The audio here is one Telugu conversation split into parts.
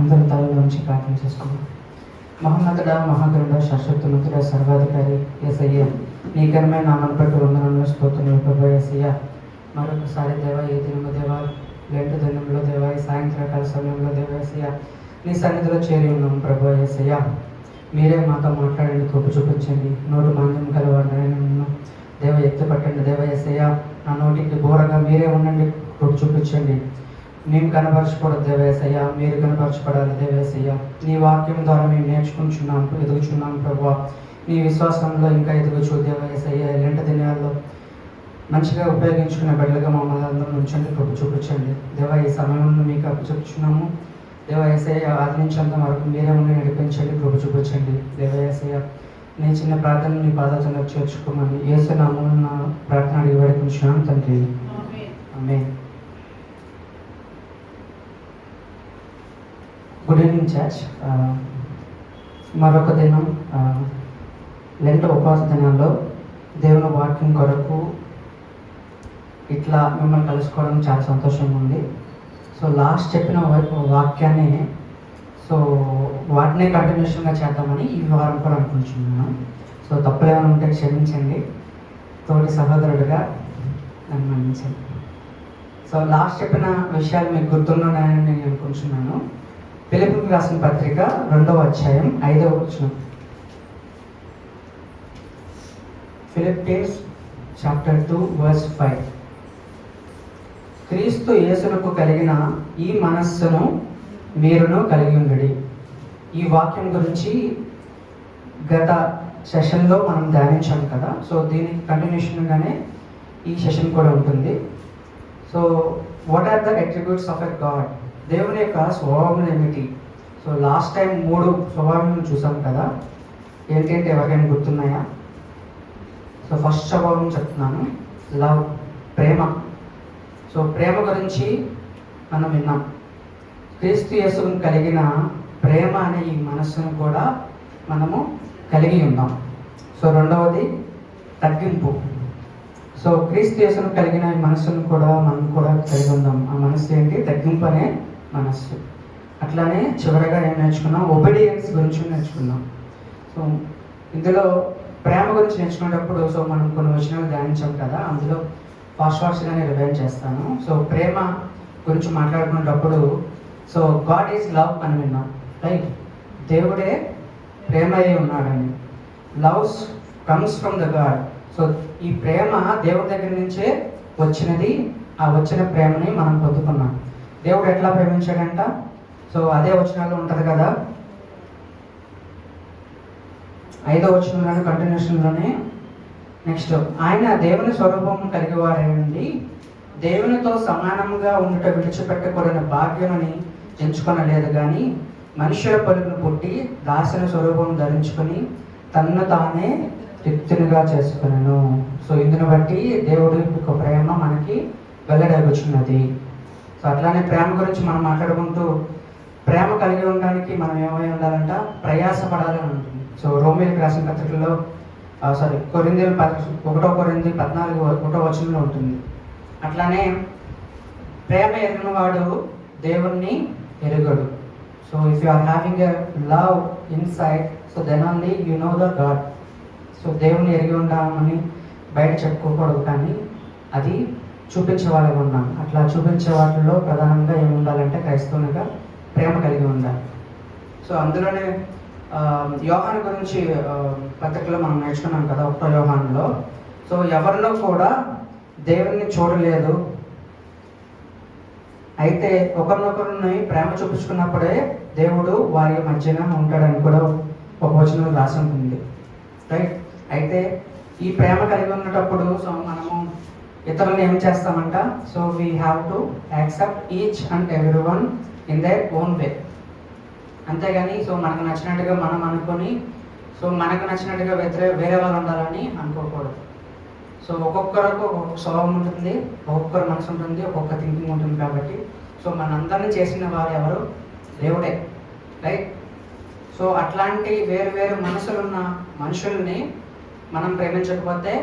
అందరూ తల నుంచి ప్రార్థన చేసుకున్నాం. మహోన్నతుడ, మహాగరుడ, శాశ్వతముతుడ, సర్వాధికారి యేసయ్య, నీ ఘనమైన నామమును బట్టి వందనములు, స్తోత్రములు ప్రభు యేసయ్య. మరొకసారి దేవ, ఈ దినము దేవ, లెంటు దినంలో దేవ, ఈ సాయంత్రకాల సమయంలో దేవ యేసయ్య, నీ సన్నిధిలో చేరి ఉన్నాము ప్రభు యేసయ్య. మీరే మాతో మాట్లాడండి, కృప చూపించండి. నోటు మాంద్యం కలవాడినను దేవ ఎత్తుపట్టండి దేవ యేసయ్య. నా నోటికి బోరగా మీరే ఉండండి, కృప చూపించండి. మేము కనపరచకూడదు దేవేసయ్య, మీరు కనపరచబడాలి దేవేసయ్య. నీ వాక్యం ద్వారా మేము నేర్చుకుంటున్నాం, ఎదుగుచున్నాం ప్రభు. నీ విశ్వాసంలో ఇంకా ఎదుగుచు దేవేసయ్య. ఎలాంటి దినాల్లో మంచిగా ఉపయోగించుకునే బిడ్డలుగా మమ్మల్ని అందరూ ఉంచండి, కృప చూపించండి దేవ. ఈ సమయంలో మీకు అప్పచెప్పుచున్నాము దేవేసయ్య. ఆది నుంచి అంత వరకు మీరే ఉండి నడిపించండి, కృప చూపించండి దేవేసయ్య. నీ చిన్న ప్రార్థన నీ పాదాలను చేర్చుకోమని యేసు నామమున ప్రార్థన అడిగి వేడుకుంటున్నాను తండ్రి, ఆమేన్. Good evening church. మరొక దినం లెంట్ ఉపవాస దినాల్లో దేవుని వాక్యం కొరకు ఇట్లా మిమ్మల్ని కలుసుకోవడం చాలా సంతోషంగా ఉంది. సో లాస్ట్ చెప్పిన వాక్యాన్ని వాటినే కంటిన్యూషన్గా చేద్దామని ఈ వారం కూడా అనుకుంటున్నాను. సో తప్పులు ఏమైనా ఉంటే క్షమించండి, తోటి సహోదరుడిగా నన్ను మన్నించండి. సో లాస్ట్ చెప్పిన విషయాలు మీకు గుర్తున్నాయని నేను అనుకుంటున్నాను. ఫిలిప్పీయులకు రాసిన పత్రిక 2వ అధ్యాయం 5వ వచనం. Philippines chapter 2 verse 5. క్రీస్తు యేసునకు కలిగిన ఈ మనస్సును మీరును కలిగి ఉండడి. ఈ వాక్యం గురించి గత సెషన్లో మనం ధ్యానించాం కదా. సో దీనికి కంటిన్యూషన్గానే ఈ సెషన్ కూడా ఉంటుంది. So what are the attributes of a God? దేవుని యొక్క స్వభావం ఏమిటి? సో లాస్ట్ టైం 3 స్వభావం చూసాం కదా. ఏంటంటే ఎవరికైనా గుర్తున్నాయా? సో ఫస్ట్ స్వభావం చెప్తున్నాను, లవ్, ప్రేమ. సో ప్రేమ గురించి మనం విన్నాం. క్రీస్తు యేసును కలిగిన ప్రేమ అనే ఈ మనస్సును కూడా మనము కలిగి ఉన్నాం. సో రెండవది తగ్గింపు. సో క్రీస్తు యేసును కలిగిన ఈ మనస్సును కూడా మనం కూడా కలిగి ఉన్నాం. ఆ మనస్సు ఏంటి? తగ్గింపు అనే మనస్సు. అట్లానే చివరగా ఏం నేర్చుకున్నాం? ఒబీడియన్స్ గురించి నేర్చుకున్నాం. సో ఇందులో ప్రేమ గురించి నేర్చుకునేటప్పుడు సో మనం కొన్ని వచనాలు ధ్యానించాం కదా. అందులో ఫాస్ట్గానే రివైండ్ చేస్తాను. సో ప్రేమ గురించి మాట్లాడుకునేటప్పుడు సో గాడ్ ఈజ్ లవ్ అని విన్నాం, రైట్? దేవుడే ప్రేమ అయి ఉన్నాడని. Loves comes from the god. So ఈ ప్రేమ దేవుడి దగ్గర నుంచే వచ్చినది. ఆ వచ్చిన ప్రేమని మనం పొందుకున్నాం. దేవుడు ఎట్లా ప్రేమించాడంట? సో అదే వచనాల్లో ఉంటుంది కదా. 5వ వచనంలోనే కంటిన్యూషన్లోనే నెక్స్ట్, ఆయన దేవుని స్వరూపం కలిగి వారండి, దేవునితో సమానంగా ఉండుట విడిచిపెట్టకూడని భాగ్యమని ఎంచుకొనలేదు, కానీ మనుషుల పలుకును పుట్టి దాసుని స్వరూపం ధరించుకొని తన్ను తానే రిక్తునిగా చేసుకున్నాను. సో ఇందుని బట్టి దేవుడి యొక్క ప్రేమ మనకి వెల్లడగుచున్నది. సో అట్లానే ప్రేమ గురించి మనం మాట్లాడుకుంటూ ప్రేమ కలిగి ఉండడానికి మనం ఏమై ఉండాలంట? ప్రయాసపడాలని ఉంటుంది. సో రోమీయులకు రాసిన పత్రికలో కొరింథీయుల 1వ కొరింథీ 14వ వచనంలో ఉంటుంది. అట్లానే ప్రేమ ఎరిగిన వాడు దేవుణ్ణి ఎరుగడు. So if you are having a love inside, so then only you know the god. So దేవుణ్ణి ఎరిగి ఉంటామని బయట చెప్పుకోకూడదు, కానీ అది చూపించే వాళ్ళగా ఉన్నాం. అట్లా చూపించే వాటిల్లో ప్రధానంగా ఏమి ఉండాలంటే క్రైస్తవునిగా ప్రేమ కలిగి ఉండాలి. సో అందులోనే యోహాను గురించి పత్రికలో మనం నేర్చుకున్నాం కదా, 1వ యోహానులో. సో ఎవరిలో కూడా దేవుణ్ణి చూడలేదు, అయితే ఒకరినొకరిని ప్రేమ చూపించుకున్నప్పుడే దేవుడు వారి మధ్యన ఉంటాడని కూడా ఒక వచనం రాసి ఉంటుంది, రైట్? అయితే ఈ ప్రేమ కలిగి ఉన్నప్పుడు సో మనము ఇతరులను ఏం చేస్తామంట? So we have to accept each and every one in their own way. అంతేగాని సో మనకు నచ్చినట్టుగా మనం అనుకొని సో మనకు నచ్చినట్టుగా వేరే వాళ్ళు ఉండాలని అనుకోకూడదు. సో ఒక్కొక్కరికి ఒక్కొక్క స్వభావం ఉంటుంది, ఒక్కొక్కరు మనసు ఉంటుంది, ఒక్కొక్క థింకింగ్ ఉంటుంది. కాబట్టి సో మనందరినీ చేసిన వారు ఎవరు? దేవుడే, రైట్? సో అట్లాంటి వేరు మనసులున్న మనుషుల్ని మనం ప్రేమించకపోతే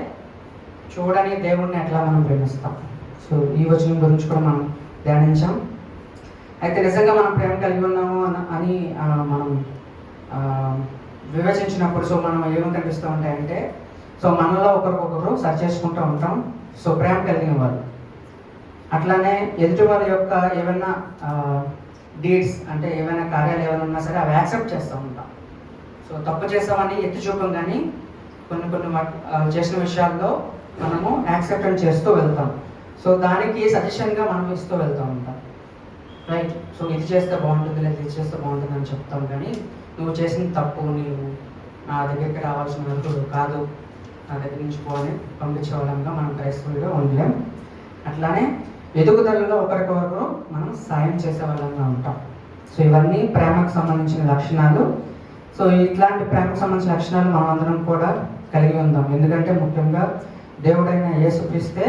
చూడని దేవుణ్ణి ఎట్లా మనం ప్రేమిస్తాం? సో ఈ వచనం గురించి కూడా మనం ధ్యానించాం. అయితే నిజంగా మనం ప్రేమ కలిగి ఉన్నాము అని మనం ఆ, వివేచించినప్పుడు సో మనం ఏమని కనిపిస్తూ ఉంటాయంటే సో మనలో ఒకరికొకరు సరి చేసుకుంటూ ఉంటాం. సో ప్రేమ కలిగిన వాళ్ళు అట్లానే ఎదుటి వాళ్ళ యొక్క ఏమైనా డీడ్స్ అంటే ఏమైనా కార్యాలు ఏమైనా ఉన్నా సరే అవి యాక్సెప్ట్ చేస్తూ ఉంటాం. సో తప్పు చేస్తామని ఎత్తి చూపం, కానీ కొన్ని కొన్ని చేసిన విషయాల్లో మనము యాక్సెప్టెన్స్ చేస్తూ వెళ్తాం. సో దానికి సజెషన్గా మనం ఇస్తూ వెళ్తూ ఉంటాం, రైట్. సో ఇది చేస్తే బాగుంటుంది లేదా ఇది చేస్తే బాగుంటుంది అని చెప్తాం, కానీ నువ్వు చేసిన తప్పు, నీవు నా దగ్గరికి రావాల్సిన అర్హుడు కాదు, నా దగ్గర నుంచి పోని పంపించే వాళ్ళంగా మనం క్రైస్తవులుగా ఉండలేం. అట్లానే ఎదుగుదలలో ఒకరికొకరు మనం సాయం చేసే వాళ్ళంగా ఉంటాం. సో ఇవన్నీ ప్రేమకు సంబంధించిన లక్షణాలు. సో ఇట్లాంటి ప్రేమకు సంబంధించిన లక్షణాలు మనం అందరం కూడా కలిగి ఉందాం. ఎందుకంటే ముఖ్యంగా దేవుడైన యేసుక్రీస్తే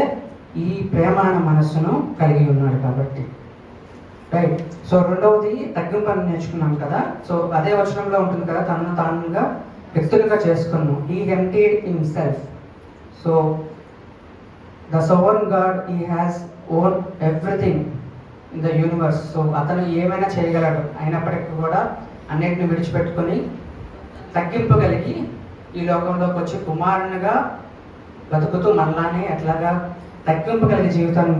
ఈ ప్రేమ అనే మనస్సును కలిగి ఉన్నాడు కాబట్టి, రైట్. సో రెండవది తగ్గింపు అని నేర్చుకున్నాం కదా. సో అదే వచనంలో ఉంటుంది కదా, తనను తానుగా వ్యక్తులుగా చేసుకున్నాం. He emptied himself. So the sovereign God he has own everything in the universe. So అతను ఏమైనా చేయగలడు, అయినప్పటికీ కూడా అన్నిటిని విడిచిపెట్టుకొని తగ్గింపు కలిగి ఈ లోకంలోకి వచ్చి కుమారునిగా బతుకుతూ మనలానే ఎట్లాగా తగ్గింపు కలిగి జీవితాన్ని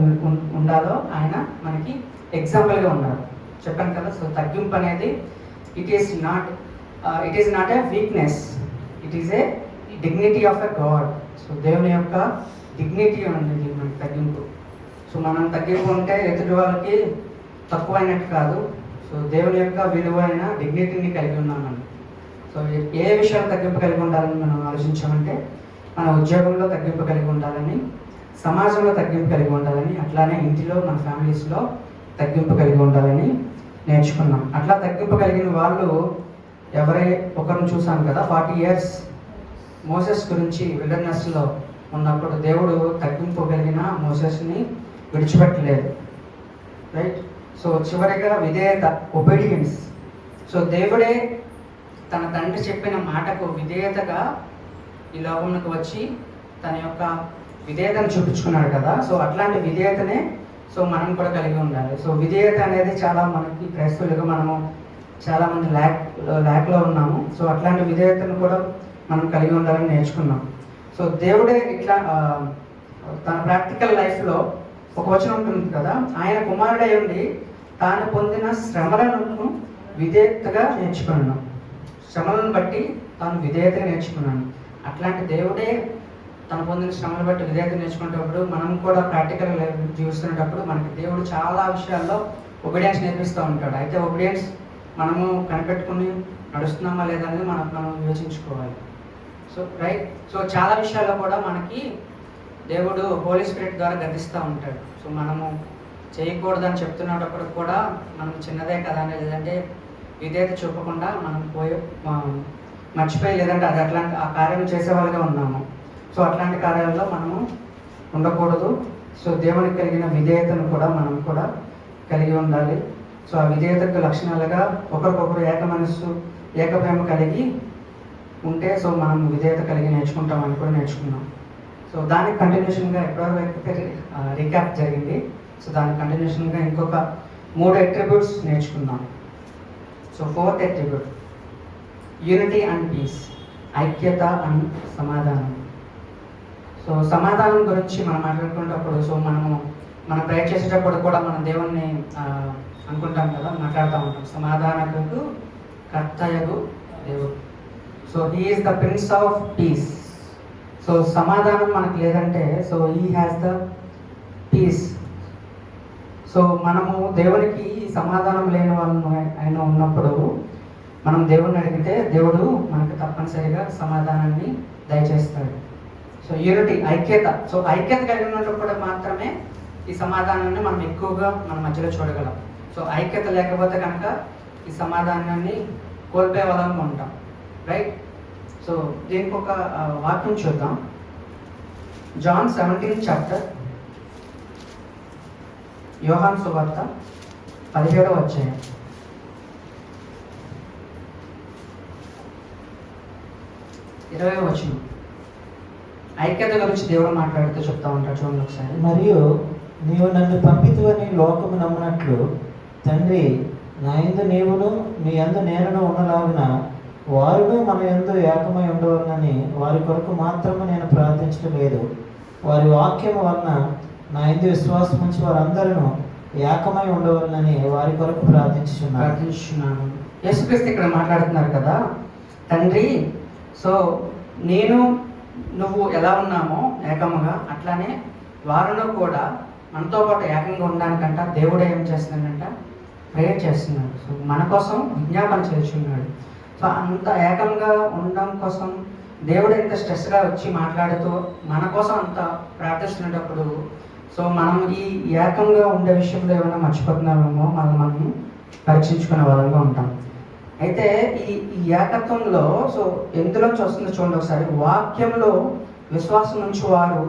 ఉండాలో ఆయన మనకి ఎగ్జాంపుల్గా ఉన్నారు. చెప్పాను కదా. సో తగ్గింపు అనేది it is not a weakness, it is a dignity of a God. So దేవుని యొక్క డిగ్నిటీ అనేది మనకి తగ్గింపు. సో మనం తగ్గింపు ఉంటే ఎదుటి వాళ్ళకి తక్కువైనట్టు కాదు, సో దేవుని యొక్క విలువైన డిగ్నిటీని కలిగి ఉన్నామని. సో ఏ విషయాలు తగ్గింపు కలిగి ఉండాలని మనం ఆలోచించామంటే మన ఉద్యోగంలో తగ్గింపు కలిగి ఉండాలని, సమాజంలో తగ్గింపు కలిగి ఉండాలని, అట్లానే ఇంటిలో మన ఫ్యామిలీస్లో తగ్గింపు కలిగి ఉండాలని నేర్చుకున్నాం. అట్లా తగ్గింపు కలిగిన వాళ్ళు ఎవరై ఒకరిని చూసాం కదా, 40 years మోసెస్ గురించి విల్డర్నెస్లో ఉన్నప్పుడు దేవుడు తగ్గింపు కలిగిన మోసెస్ని విడిచిపెట్టలేదు, రైట్. సో చివరిగా విధేయత, ఒబీడియన్స్. సో దేవుడే తన తండ్రి చెప్పిన మాటకు విధేయతగా ఈ లోకంలోకి వచ్చి తన యొక్క విధేయతను చూపించుకున్నాడు కదా. సో అట్లాంటి విధేయతనే సో మనం కూడా కలిగి ఉండాలి. సో విధేయత అనేది చాలా మనకి క్రైస్తవులుగా మనము చాలామంది ల్యాక్లో ఉన్నాము. సో అట్లాంటి విధేయతను కూడా మనం కలిగి ఉండాలని నేర్చుకున్నాం. సో దేవుడే ఇట్లా తన ప్రాక్టికల్ లైఫ్లో ఒక వచనం ఉంటుంది కదా, ఆయన కుమారుడై ఉండి తాను పొందిన శ్రమలను విధేయతగా నేర్చుకున్నాను. శ్రమలను బట్టి తాను విధేయతగా నేర్చుకున్నాను. అట్లాంటి దేవుడే తను పొందిన శ్రమను బట్టి విధేయత నేర్చుకునేటప్పుడు మనం కూడా ప్రాక్టికల్ లైఫ్ జీవిస్తున్నప్పుడు మనకి దేవుడు చాలా విషయాల్లో ఒబీడియన్స్ నేర్పిస్తూ ఉంటాడు. అయితే ఒబీడియన్స్ మనము కనిపెట్టుకుని నడుస్తున్నామా లేదా అనేది మనం వివేచించుకోవాలి. So right. సో చాలా విషయాల్లో కూడా మనకి దేవుడు హోలీ స్పిరిట్ ద్వారా గర్దిస్తూ ఉంటాడు. సో మనము చేయకూడదని చెప్తున్నప్పుడు కూడా మనం చిన్నదే కదా అని, లేదంటే విధేయత చూపకుండా మనం మర్చిపోయి లేదంటే అది అట్లాంటి ఆ కార్యం చేసేవాళ్ళుగా ఉన్నాము. సో అట్లాంటి కార్యాలలో మనము ఉండకూడదు. సో దేవునికి కలిగిన విధేయతను కూడా మనం కూడా కలిగి ఉండాలి. సో ఆ విధేయతకు లక్షణాలుగా ఒకరికొకరు ఏక మనస్సు, ఏకప్రేమ కలిగి ఉంటే సో మనం విధేయత కలిగి నేర్చుకుంటామని కూడా నేర్చుకున్నాం. సో దానికి కంటిన్యూషన్గా ఎప్పటివరకు రీక్యాప్ జరిగింది. సో దానికి కంటిన్యూషన్గా ఇంకొక 3 అట్రిబ్యూట్స్ నేర్చుకున్నాం. So 4th attribute unity and peace, ఐక్యత అండ్ సమాధానం. సో సమాధానం గురించి మనం మాట్లాడుకునేటప్పుడు సో మనం ప్రేయర్ చేసేటప్పుడు కూడా మనం దేవుణ్ణి అనుకుంటాం కదా, మాట్లాడుతూ ఉంటాం. సమాధానకు కర్తయగు దేవుడు. So he is the prince of peace. So సమాధానం మనకు లేదంటే so he has the peace. So మనము దేవునికి సమాధానం లేని వాళ్ళు ఆయన ఉన్నప్పుడు మనం దేవుడిని అడిగితే దేవుడు మనకు తప్పనిసరిగా సమాధానాన్ని దయచేస్తాడు. సో యూనిటీ, ఐక్యత. సో ఐక్యత కలిగి ఉన్నప్పుడు మాత్రమే ఈ సమాధానాన్ని మనం ఎక్కువగా మన మధ్యలో చూడగలం. సో ఐక్యత లేకపోతే కనుక ఈ సమాధానాన్ని కోల్పోయే వాళ్ళంగా ఉంటాం, రైట్. సో దీనికి ఒక వాక్యం చూద్దాం. జాన్ 17th chapter, యోహాను సువార్త 17వ అధ్యాయం. ఇరవై వచనం. ఐక్యత గురించి దేవుడు మాట్లాడుతూ చెప్తా ఉంటాడు, చూడండి ఒకసారి. మరియు నీవు నన్ను పంపితువని లోకము నమ్మునట్లు తండ్రి, నా యందు నీవును నీ యందు నేనును ఉన్నలాగున వారును మన యందు ఏకమై ఉండవలనని వారి కొరకు మాత్రమే నేను ప్రార్థించడం లేదు, వారి వాక్యము వలన నా యందు విశ్వాసం ఉంచి వారందరూ ఏకమై ఉండవలనని వారి కొరకు ప్రార్థించున్నాను. యేసుక్రీస్తు ఇక్కడ మాట్లాడుతున్నారు కదా, తండ్రి, సో నేను నువ్వు ఎలా ఉన్నామో ఏకముగా, అట్లానే వారిలో కూడా మనతో పాటు ఏకంగా ఉండడానికంట దేవుడు ఏం చేస్తున్నాడంట, ప్రేయర్ చేస్తున్నాడు. సో మన కోసం విజ్ఞాపన చేస్తున్నాడు. సో అంత ఏకంగా ఉండడం కోసం దేవుడు ఎంత స్ట్రెస్గా వచ్చి మాట్లాడుతూ మన కోసం అంత ప్రార్థిస్తున్నప్పుడు, సో మనం ఈ ఏకంగా ఉండే విషయంలో ఏమైనా మర్చిపోతున్నామేమో మనం పరీక్షించుకునే వాళ్ళంగా ఉంటాం. అయితే ఈ ఏకత్వంలో సో ఎందులోంచి వస్తుందో చూడండి ఒకసారి. వాక్యంలో విశ్వాసం నుంచి వారు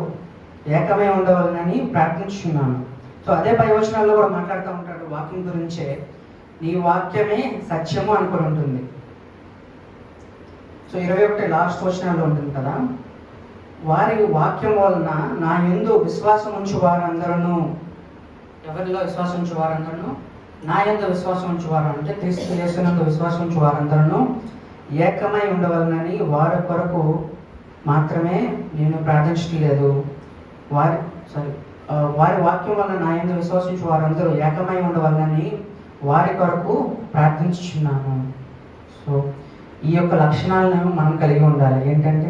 ఏకమై ఉండవాలని ప్రార్థించున్నాను. సో అదే పైవచనాల్లో కూడా మాట్లాడుతూ ఉంటాడు వాక్యం గురించే, నీ వాక్యమే సత్యము అనుకుని ఉంటుంది. సో 21 లాస్ట్ వచనాల్లో ఉంటుంది కదా, వారి వాక్యం వలన నా యందు విశ్వాసం ఉంచు వారందరూ, ఎవరిలో విశ్వాసం ఉంచు వారందరూ, నా యందు విశ్వాసం ఉంచు వారు అంటే క్రీస్తు యేసునందు విశ్వాసం ఉంచు వారందరూ ఏకమై ఉండవలనని వారి కొరకు మాత్రమే నేను ప్రార్థించడం లేదు, వారి వాక్యం వలన నా యందు విశ్వసించు వారందరూ ఏకమై ఉండవలనని వారి కొరకు ప్రార్థించుచున్నాను. సో ఈ యొక్క లక్షణాలను మనం కలిగి ఉండాలి. ఏంటంటే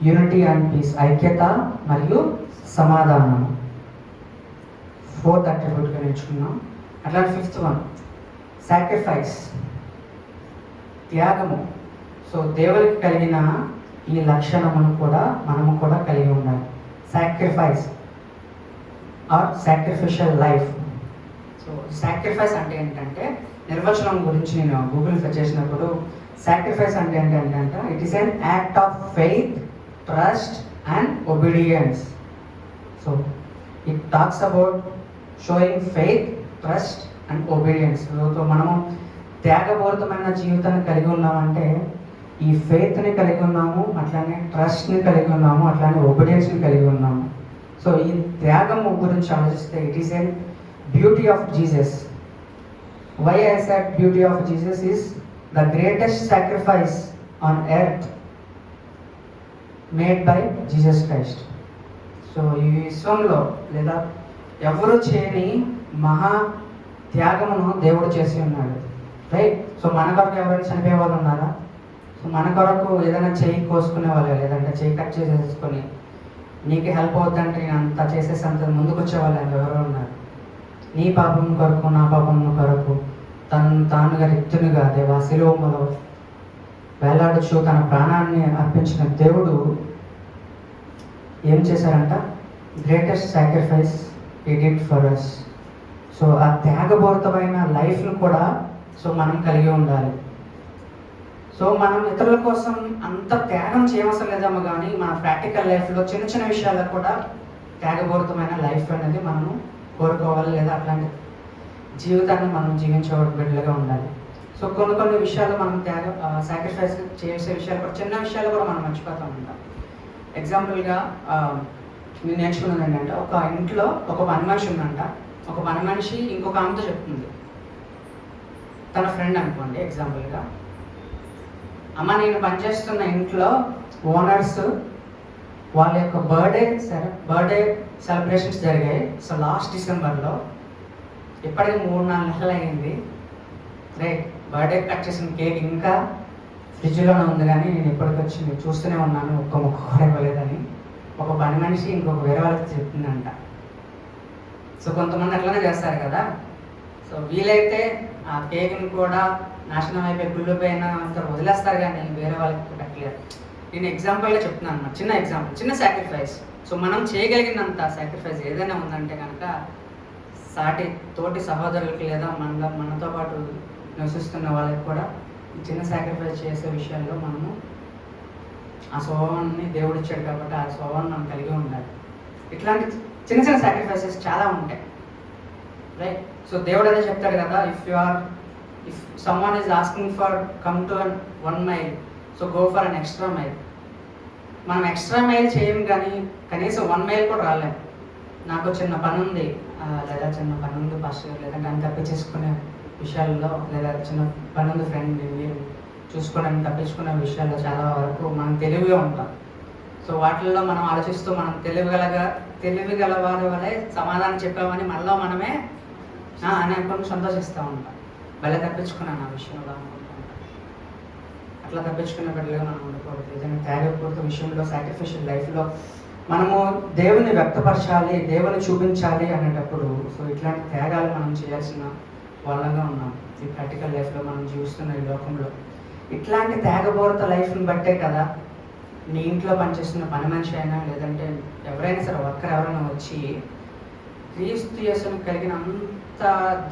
యూనిటీ అండ్ పీస్, ఐక్యత మరియు సమాధానం. 4th అట్రిబ్యూట్గా నేర్చుకున్నాం. అట్లా 5th వన్ సాక్రిఫైస్, త్యాగము. సో దేవుడికి కలిగిన ఈ లక్షణమును కూడా మనము కూడా కలిగి ఉండాలి. Sacrifice or sacrificial life. So sacrifice అంటే ఏంటంటే, నిర్వచనం గురించి నేను గూగుల్ సెర్చ్ చేసినప్పుడు సాక్రిఫైస్ అంటే ఏంటంటే it is an act of faith, trust and obedience. So it talks about showing faith, trust and obedience. So మనము త్యాగపూరితమైన జీవితాన్ని కలిగి ఉన్నామంటే ఈ ఫెయిత్ని కలిగి ఉన్నాము, అట్లానే ట్రస్ట్ని కలిగి ఉన్నాము, అట్లానే ఒబీడియన్స్ని కలిగి ఉన్నాము. సో ఈ త్యాగం గురించి ఆలోచిస్తే it is an beauty of Jesus. Why I said beauty of Jesus is the greatest sacrifice on earth made by Jesus Christ. So ఈ విశ్వంలో లేదా ఎవరు చేయని మహా త్యాగమును దేవుడు చేసి ఉన్నాడు, రైట్? సో మన కొరకు ఎవరైనా చనిపోయే వాళ్ళు ఉన్నారా? సో మన కొరకు ఏదైనా చేయి కోసుకునే వాళ్ళు, లేదంటే చేయి కట్ చేసేసుకొని నీకు హెల్ప్ అవుతుందంటే నేను అంత చేసేసంత ముందుకు వచ్చేవాళ్ళు ఎవరో ఉన్నారు. నీ పాపం కొరకు, నా పాపం కొరకు తానుగా రిక్తునిగా దేవా శిలువలో వేలాడుచు తన ప్రాణాన్ని అర్పించిన దేవుడు ఏం చేశారంట? Greatest sacrifice he did for us. So ఆ త్యాగపూరితమైన లైఫ్ను కూడా సో మనం కలిగి ఉండాలి. సో మనం ఇతరుల కోసం అంత త్యాగం చేయవసరం లేదేమో కానీ మన ప్రాక్టికల్ లైఫ్లో చిన్న చిన్న విషయాలకు కూడా త్యాగపూరితమైన లైఫ్ అనేది మనము కోరుకోవాలి, లేదా అట్లాంటి జీవితాన్ని మనం జీవించబడిగా ఉండాలి. సో కొన్ని విషయాలు మనం సాక్రిఫైస్ చేసే విషయాలు కూడా, చిన్న విషయాలు కూడా మనం మర్చిపోతూ ఉంటాం. ఎగ్జాంపుల్గా నేను నేర్చుకున్నది ఏంటంటే, ఒక ఇంట్లో ఒక పని మనిషి ఉందంట. ఒక పని మనిషి ఇంకొక ఆమెతో చెప్తుంది, తన ఫ్రెండ్ అనుకోండి ఎగ్జాంపుల్గా, అమ్మ నేను పనిచేస్తున్న ఇంట్లో ఓనర్స్ వాళ్ళ యొక్క బర్త్డే సెలబ్రేషన్స్ జరిగాయి. సో లాస్ట్ డిసెంబర్లో ఇప్పటికీ 3-4 నెలలు అయింది, రైట్? బర్త్డే కట్ చేసిన కేక్ ఇంకా ఫ్రిడ్జ్లోనే ఉంది, కానీ నేను ఇప్పటికొచ్చి నేను చూస్తూనే ఉన్నాను, ఒక్క ముక్క కూడా ఇవ్వలేదని ఒక పని మనిషి ఇంకొక వేరే వాళ్ళకి చెప్తుందంట. సో కొంతమంది అట్లనే చేస్తారు కదా. సో వీలైతే ఆ కేక్ని కూడా నాశనం అయిపోయి కుళ్ళిపోయిన వదిలేస్తారు, కానీ వేరే వాళ్ళకి పెట్టలేరు. నేను ఎగ్జాంపుల్గా చెప్తున్నాను అన్నమాట, చిన్న ఎగ్జాంపుల్, చిన్న సాక్రిఫైస్. సో మనం చేయగలిగినంత సాక్రిఫైస్ ఏదైనా ఉందంటే కనుక తోటి సహోదరులకి లేదా మనతో పాటు నివసిస్తున్న వాళ్ళకి కూడా చిన్న సాక్రిఫైస్ చేసే విషయాల్లో మనము ఆ స్వభావాన్ని దేవుడు ఇచ్చాడు కాబట్టి ఆ స్వభావాన్ని మనం కలిగి ఉండాలి. ఇట్లాంటి చిన్న చిన్న సాక్రిఫైసెస్ చాలా ఉంటాయి, రైట్? సో దేవుడు అదే చెప్తాడు కదా, if someone is asking for come to 1 mile, so go for an extra mile. మనం ఎక్స్ట్రా మైల్ చేయం, కానీ కనీసం 1 మైల్ కూడా రాలేము. నాకు చిన్న పని ఉంది, లేదా చిన్న పని ఉంది పాస్టర్, లేదంటే అని తప్పించేసుకునే విషయాల్లో, లేదా చిన్న పని ఉంది ఫ్రెండ్ చూసుకోవడానికి తప్పించుకునే విషయాల్లో చాలా వరకు మనం తెలివిగా ఉంటాం. సో వాటిల్లో మనం ఆలోచిస్తూ మనం తెలివిగల వారి వలె సమాధానం చెప్పామని మనలో మనమే అని అనుకుని సంతోషిస్తూ ఉంటాం. భలే తప్పించుకున్నాను ఆ విషయంలో అనుకుంటా ఉంటాం. అట్లా తప్పించుకునే బిడ్డలుగా మనం ఉండకూడదు. ఏదైనా త్యాగపూరిత విషయంలో, సాక్రిఫిషియల్ లైఫ్లో మనము దేవుని వ్యక్తపరచాలి, దేవుని చూపించాలి అనేటప్పుడు సో ఇట్లాంటి త్యాగాలు మనం చేయాల్సిన వాళ్ళంగా ఉన్నాం. ఈ ప్రాక్టికల్ లైఫ్లో మనం జీవిస్తున్న ఈ లోకంలో ఇట్లాంటి త్యాగపూరిత లైఫ్ని బట్టే కదా నీ ఇంట్లో పనిచేస్తున్న పని మనిషి అయినా, లేదంటే ఎవరైనా సరే వర్కర్ ఎవరైనా వచ్చి క్రీస్తు యేసుని కలిగిన అంత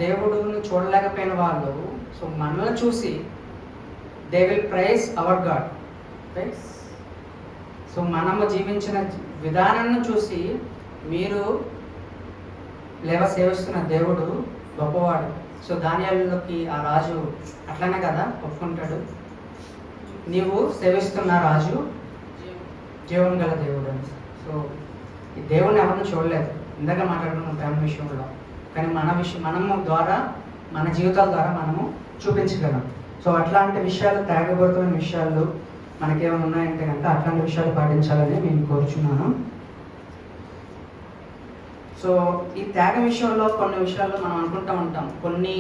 దేవుడిని చూడలేకపోయిన వాళ్ళు సో మనల్ని చూసి they will praise our God, right? So మనము జీవించిన విధానాన్ని చూసి మీరు సేవిస్తున్న దేవుడు గొప్పవాడు. సో దానియాలలోకి ఆ రాజు అట్లానే కదా ఒప్పుకుంటాడు, నీవు సేవిస్తున్న రాజు జీవం గల దేవుడు అని. సో ఈ దేవుడిని ఎవరిని చూడలేదు, ఇందాక మాట్లాడుకున్నాం ప్రేమ విషయంలో, కానీ మనము ద్వారా మన జీవితాల ద్వారా మనము చూపించగలం. సో అట్లాంటి విషయాలు, త్యాగపూరితమైన విషయాలు మనకేమైనా ఉన్నాయంటే కనుక అట్లాంటి విషయాలు పాటించాలని నేను కోరుచున్నాను. సో ఈ త్యాగం విషయంలో కొన్ని విషయాల్లో మనం అనుకుంటూ ఉంటాం, కొన్ని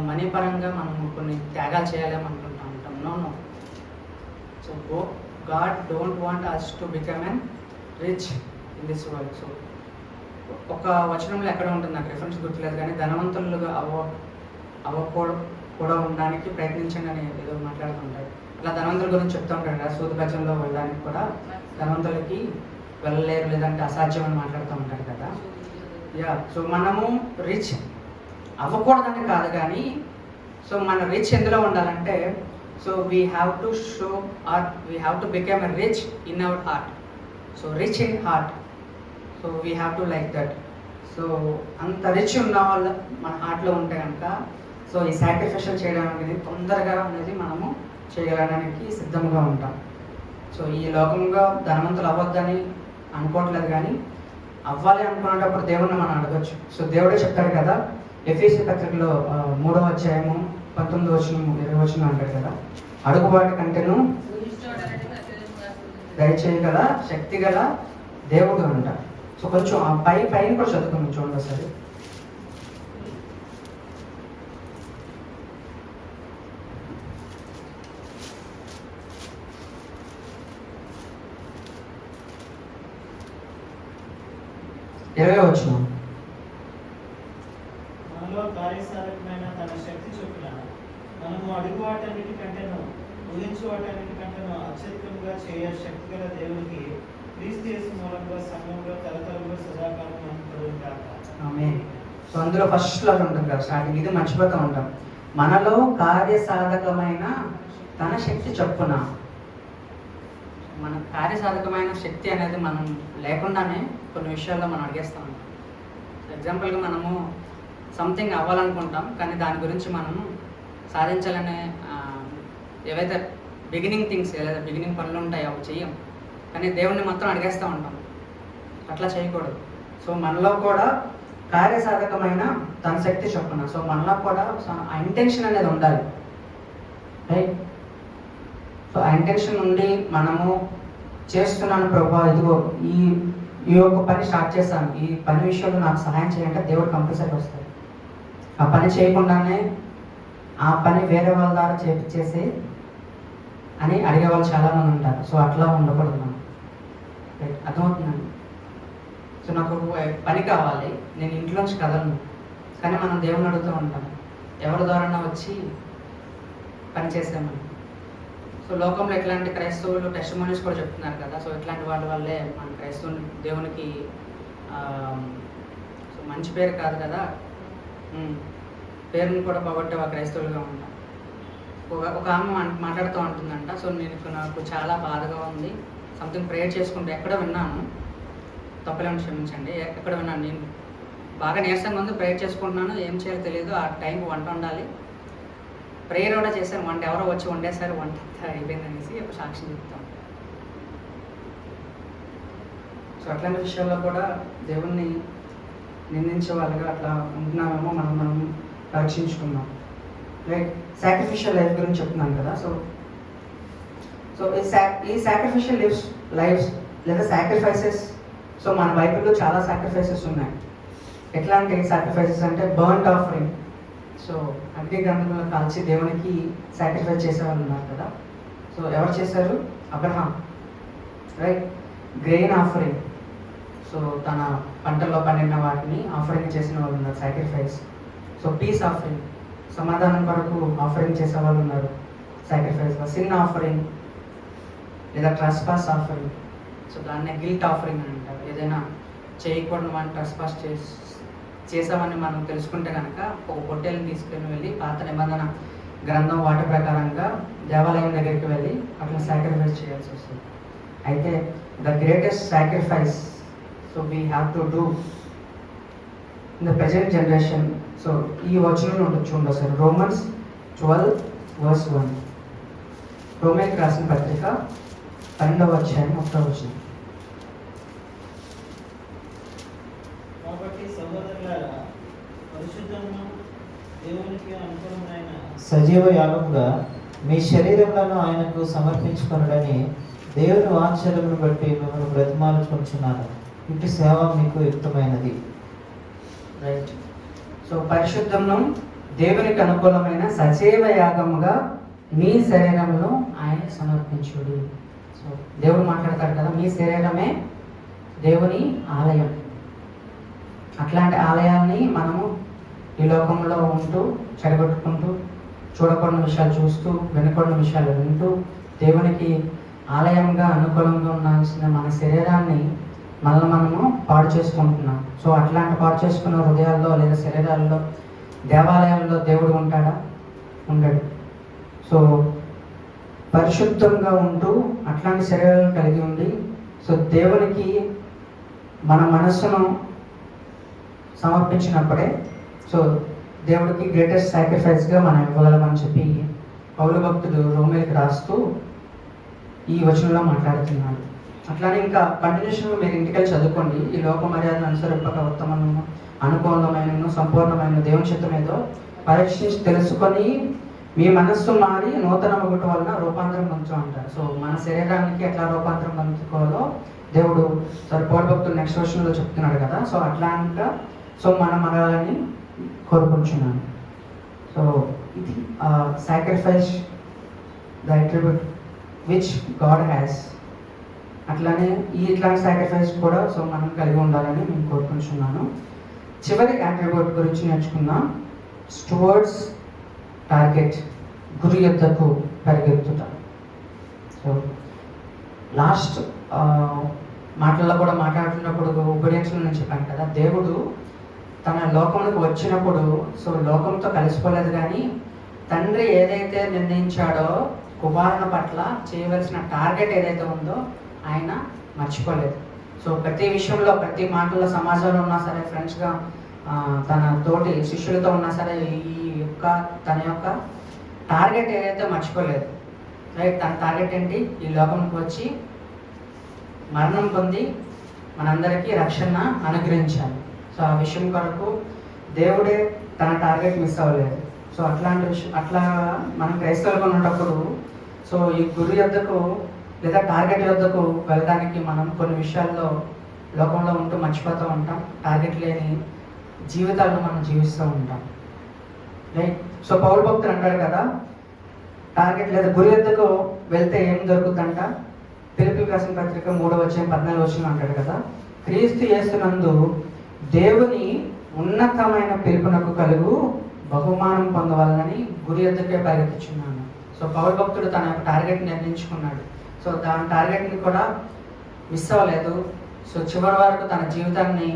మనీ పరంగా మనం కొన్ని త్యాగాలు చేయాలని అనుకుంటూ ఉంటాం. No. So God don't want us to become an rich in this world. So ఒక వచనంలో ఎక్కడ ఉంటుంది నాకు రిఫరెన్స్ గుర్తులేదు, కానీ ధనవంతులుగా కూడా ఉండడానికి ప్రయత్నించండి అని ఏదో మాట్లాడుతుంటారు. అట్లా ధనవంతుల గురించి చెప్తూ ఉంటారు కదా, సూదగజంలో వెళ్ళడానికి కూడా ధనవంతులకి వెళ్ళలేరు, లేదంటే అసాధ్యం అని మాట్లాడుతూ ఉంటారు కదా. సో మనము రిచ్ అవ్వకూడదని కాదు, కానీ సో మన రిచ్ ఎందులో ఉండాలంటే so we have to become a rich in our heart. So rich in heart, so we have to like that. So అంత రిచ్ ఉన్న వాళ్ళు మన హార్ట్లో ఉంటే కనుక సో ఈ సాక్రిఫిషియల్ చేయడం అనేది తొందరగా అనేది మనము చేయడానికి సిద్ధంగా ఉంటాం. సో ఈ లోకంగా ధనవంతులు అవ్వద్దని అనుకోవట్లేదు, కానీ అవ్వాలి అనుకునేటప్పుడు దేవుణ్ణి మనం అడగచ్చు. సో దేవుడే చెప్తాడు కదా ఎఫెసీ పత్రికలో 3వ అధ్యాయము 19-20 అంటాడు కదా, అడుగుబాటు కంటేను దయచేయగల శక్తి గల దేవుడు అంట. సో కొంచెం ఆ పైన కూడా చదువుకున్నాం చూడండి ఒకసారి. వచ్చిన మనలో కార్యసాధకమైన తన శక్తి చొప్పున మనము అడుగు వాటన్నిటికంటేను ఊహించు వాటన్నిటికంటేను అత్యధికంగా చేయ శక్తి గల దేవునికి క్రీస్తు యేసు మూలంగా సంఘంలో తరతరంలో సదాకాలం ఉంటారు. ఆమేన్. సో అందులో ఫస్ట్ లో ఉంటుంది కదా స్టార్టింగ్, ఇది మర్చిపోతూ ఉంటాం. మనలో కార్యసాధకమైన తన శక్తి చొప్పున. మన కార్యసాధకమైన శక్తి అనేది మనం లేకుండానే కొన్ని విషయాల్లో మనం అడిగేస్తూ ఉంటాం. ఎగ్జాంపుల్గా మనము సంథింగ్ అవ్వాలనుకుంటాం, కానీ దాని గురించి మనము సాధించాలనే ఏవైతే బిగినింగ్ థింగ్స్, ఏదైతే బిగినింగ్ పనులు ఉంటాయో అవి చెయ్యం, కానీ దేవుణ్ణి మాత్రం అడిగేస్తూ ఉంటాం. అట్లా చేయకూడదు. సో మనలో కూడా కార్యసాధకమైన తన శక్తి చొప్పున, సో మనలో కూడా ఆ ఇంటెన్షన్ అనేది ఉండాలి, రైట్? సో ఆ ఇంటెన్షన్ ఉండి మనము చేస్తున్నాను ప్రభా, ఇదిగో ఈ యొక్క పని స్టార్ట్ చేశాను, ఈ పని విషయంలో నాకు సహాయం చేయాలంటే దేవుడు కంపల్సరీ వస్తాడు. ఆ పని చేయకుండానే ఆ పని వేరే వాళ్ళ ద్వారా చేపించేసి అని అడిగే వాళ్ళు చాలామంది ఉంటారు. సో అట్లా ఉండకూడదు మనం, రైట్? అర్థమవుతుందండి. సో నాకు పని కావాలి, నేను ఇంట్లోంచి కదలను, కానీ మనం దేవుని అడుగుతూ ఉంటాం ఎవరి ద్వారా వచ్చి పని చేసామని. సో లోకంలో ఇట్లాంటి క్రైస్తవులు టెస్టిమోనీస్ కూడా చెప్తున్నారు కదా. సో ఇట్లాంటి వాళ్ళ వల్లే మన క్రైస్తవుని దేవునికి సో మంచి పేరు కాదు కదా, పేరుని కూడా పోగొట్టే ఒక క్రైస్తవులుగా ఉంటాం. ఒక ఆమె మాట్లాడుతూ ఉంటుందంట, సో నాకు చాలా బాధగా ఉంది, సంథింగ్ ప్రేయర్ చేసుకుంటే ఎక్కడో విన్నాను, తప్పలేమని క్షమించండి, ఎక్కడ విన్నాను, నేను బాగా నీరసంగా ఉంది, ప్రేయర్ చేసుకుంటున్నాను, ఏం చేయాలో తెలియదు, ఆ టైంకి వంట ఉండాలి, ప్రేయర్ కూడా చేశాను, వంట ఎవరో వచ్చి వండేసారు, వంట అయిపోయింది అనేసి ఒక సాక్ష్యం చెప్తాం. సో అట్లాంటి విషయాల్లో కూడా దేవుణ్ణి నిందించే వాళ్ళుగా అట్లా ఉంటున్నామేమో మనం పరీక్షించుకున్నాం. రైట్, సాక్రిఫిషియల్ లైఫ్ గురించి చెప్తున్నాను కదా. సో సో ఈ సాక్రిఫిషియల్ లైఫ్స్ లేదా సాక్రిఫైసెస్, సో మన బైబిల్లో చాలా సాక్రిఫైసెస్ ఉన్నాయి. ఎట్లాంటి సాక్రిఫైసెస్ అంటే బర్న్ట్ ఆఫరింగ్, సో అగ్ని గ్రంథంలో కాల్చి దేవునికి సాక్రిఫైస్ చేసేవాళ్ళు ఉన్నారు కదా. సో ఎవరు చేశారు? Abraham. Right, grain offering, so తన పంటల్లో పండిన వాటిని ఆఫరింగ్ చేసిన వాళ్ళు ఉన్నారు, సాక్రిఫైస్. సో పీస్ ఆఫరింగ్, సమాధానం కొరకు ఆఫరింగ్ చేసే వాళ్ళు ఉన్నారు సాక్రిఫైస్గా. సిన్ ఆఫరింగ్ లేదా ట్రస్పాస్ ఆఫరింగ్, సో దాన్నే గిల్ట్ ఆఫరింగ్ అని అంటారు. ఏదైనా చేయకూడదు మనం ట్రస్పాస్ చేసామని మనం తెలుసుకుంటే కనుక ఒక పొట్టేలను తీసుకుని వెళ్ళి పాత నిబంధన గ్రంథం వాటి ప్రకారంగా దేవాలయం దగ్గరికి వెళ్ళి అట్లా సాక్రిఫైస్ చేయాల్సి వస్తుంది. అయితే the greatest sacrifice so we have to do in the present generation. So ఈ వచనం ఉండొచ్చు సార్, రోమన్స్ 12:1. రోమేకి రాసిన పత్రిక 12వ అధ్యాయం 1వ వచనం. కాబట్టి సహోదరులారా, పరిశుద్ధమును దేవునికి అనుకూలమైన సజీవ యాగముగా మీ శరీరములను ఆయనకు సమర్పించుకొనుడని దేవుని వాత్సల్యమును బట్టి మిమ్మల్ని బ్రతిమాలుచుకుంటున్నాను. ఇటు సేవ మీకు యుక్తమైనది. రైట్, సో పరిశుద్ధమును దేవునికి అనుకూలమైన సజీవ యాగముగా మీ శరీరమును ఆయనకు సమర్పించుడి. సో దేవుడు మాట్లాడతాడు కదా, మీ శరీరమే దేవుని ఆలయం. అట్లాంటి ఆలయాన్ని మనము ఈ లోకంలో ఉంటూ చెడగొట్టుకుంటూ చూడకూడని విషయాలు చూస్తూ వినకూడని విషయాలు వింటూ దేవునికి ఆలయంగా అనుకూలంగా ఉండాల్సిన మన శరీరాన్ని మనము పాడు చేసుకుంటున్నాం. సో అట్లాంటి పాడు చేసుకున్న హృదయాల్లో లేదా శరీరాల్లో దేవాలయాల్లో దేవుడు ఉంటాడా? ఉండడు. సో పరిశుద్ధంగా ఉంటూ అట్లాంటి శరీరాలను కలిగి ఉండి సో దేవునికి మన మనస్సును సమర్పించినప్పుడే సో దేవుడికి గ్రేటెస్ట్ సాక్రిఫైస్గా మనం ఇవ్వగలమని చెప్పి పౌలు భక్తుడు రోమేలకు రాస్తూ ఈ వచనంలో మాట్లాడుతున్నాడు. అట్లానే ఇంకా కంటిన్యూషన్గా మీరు ఇంటికెళ్ళి చదువుకోండి. ఈ లోక మర్యాదను అనుసరింపక ఉత్తమము అనుకూలమైన సంపూర్ణమైన దేవుని చిత్తం ఏదో పరీక్షించి తెలుసుకొని మీ మనస్సు మారి నూతన ఒకటి వలన రూపాంతరం పొందుతూ అంటారు. సో మన శరీరానికి ఎట్లా రూపాంతరం పొందుకోవాలో దేవుడు సరే పౌలు భక్తుడు నెక్స్ట్ వర్షన్లో చెప్తున్నాడు కదా. సో అట్లాంటిగా సో మనం మనాలని కోరుకుంటున్నాను. సో ఇది sacrifice the attribute which God has. అట్లానే ఇట్లాంటి సాక్రిఫైస్ కూడా సో మనం కలిగి ఉండాలని నేను కోరుకుంటున్నాను. చివరి అట్రిబ్యూట్ గురించి నేర్చుకుందాం. స్టువర్డ్స్ టార్గెట్, గురి యొద్దకు పరిగెత్తుట. సో లాస్ట్ మాటల్లో కూడా మాట్లాడుతున్నప్పుడు ఒబీడియన్స్లో నేను చెప్పాను కదా, దేవుడు తన లోకంలోకి వచ్చినప్పుడు సో లోకంతో కలిసిపోలేదు, కానీ తండ్రి ఏదైతే నిర్ణయించాడో కుమారుని పట్ల చేయవలసిన టార్గెట్ ఏదైతే ఉందో ఆయన మర్చిపోలేదు. సో ప్రతి విషయంలో ప్రతి మాటల్లో సమాజంలో ఉన్నా సరే, ఫ్రెండ్స్గా తన తోటి శిష్యులతో ఉన్నా సరే తన యొక్క టార్గెట్ ఏదైతే మర్చిపోలేదు. రైట్, తన టార్గెట్ ఏంటి? ఈ లోకంకి వచ్చి మరణం పొంది మనందరికీ రక్షణ అనుగ్రహించాలి. సో ఆ విషయం కొరకు దేవుడే తన టార్గెట్ మిస్ అవ్వలేదు. సో అట్లాంటి విషయం అట్లా మనం క్రైస్తవులుగా ఉన్నప్పుడు సో ఈ గురి యొద్దకు లేదా టార్గెట్ యొద్దకు వెళ్ళడానికి మనం కొన్ని విషయాల్లో లోకంలో ఉంటూ మర్చిపోతూ ఉంటాం. టార్గెట్ లేని జీవితాలను మనం జీవిస్తూ ఉంటాం. రైట్, సో పౌలు భక్తులు అంటాడు కదా, టార్గెట్ లేదా గురి యొద్దకు వెళ్తే ఏం దొరుకుతుందంట? ఫిలిప్పీయులకు రాసిన పత్రిక 3:14 అంటాడు కదా, క్రీస్తు యేసునందు దేవుని ఉన్నతమైన పిలుపునకు కలుగు బహుమానం పొందవాలని గురి యొద్దకే పరిగెత్తుచున్నాను. సో పౌలు భక్తుడు తన యొక్క టార్గెట్ నిర్ణయించుకున్నాడు. సో దాని టార్గెట్ని కూడా మిస్ అవ్వలేదు. సో చివరి వరకు తన జీవితాన్ని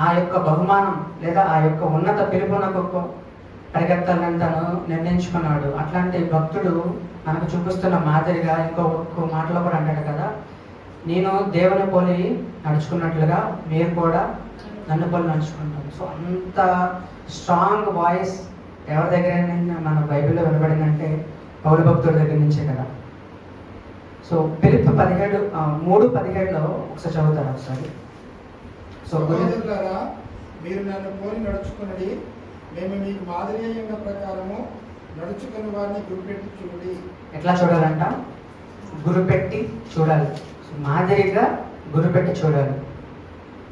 ఆ యొక్క బహుమానం లేదా ఆ యొక్క ఉన్నత పిలుపునకు పరిగెత్తాలని తను నిర్ణయించుకున్నాడు. అట్లాంటి భక్తుడు మనకు చూపిస్తున్న మాదిరిగా ఇంకో మాటలో కూడా అంటాడు కదా, నేను దేవుని పోలి నడుచుకున్నట్లుగా మీరు కూడా నన్ను పోలి నడుచుకుంటాను. సో అంత స్ట్రాంగ్ వాయిస్ ఎవరి దగ్గర మన బైబిల్లో వినబడిందంటే పౌలు భక్తుడి దగ్గర నుంచే కదా. సో ఫిలిప్పీ 3:17 ఒకసారి చదువుతారు ఒకసారి. సో సహోదరులారా, మీరు నన్ను పోలి నడుచుకున్నది మేము మీకు మాదిరి అయిన ప్రకారము నడుచుకుని వారిని గురిపెట్టి చూడి. ఎట్లా చూడాలంట? గురిపెట్టి చూడాలి. సో మాదిరిగా గురిపెట్టి చూడాలి.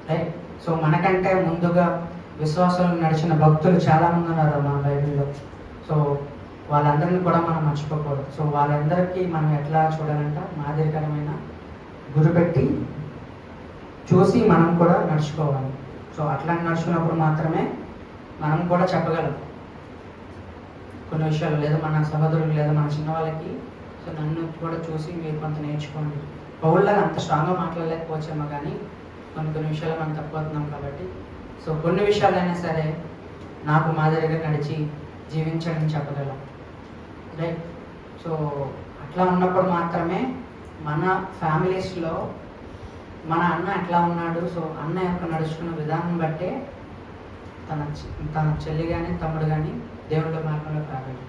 రైట్. సో మనకంటే ముందుగా విశ్వాసంలో నడిచిన భక్తులు చాలామంది ఉన్నారు మన బైబిల్లో. సో వాళ్ళందరినీ కూడా మనం మర్చిపోకూడదు. సో వాళ్ళందరికీ మనం ఎట్లా చూడాలంట? మాదిరికరమైన గురిపెట్టి చూసి మనం కూడా నడుచుకోవాలి. సో అట్లా నడుచుకున్నప్పుడు మాత్రమే మనం కూడా చెప్పగలం కొన్ని విషయాలు. లేదా మన సహోదరులు లేదా మన చిన్న వాళ్ళకి సో నన్ను కూడా చూసి మీరు కొంత నేర్చుకోండి. పౌల్లాగా అంత స్ట్రాంగ్గా మాట్లాడలేకపోవచ్చేమో కానీ కొన్ని విషయాలు మనం తప్పుతున్నాం కాబట్టి సో కొన్ని విషయాలైనా సరే నాకు మాదిరిగా నడిచి జీవించడని చెప్పగలం. రైట్. సో అట్లా ఉన్నప్పుడు మాత్రమే మన ఫ్యామిలీస్లో మన అన్న ఎట్లా ఉన్నాడు, సో అన్న యొక్క నడుచుకున్న విధానం బట్టే తన చెల్లి కానీ తమ్ముడు కానీ దేవుళ్ళ మార్గంలో రాగలరు.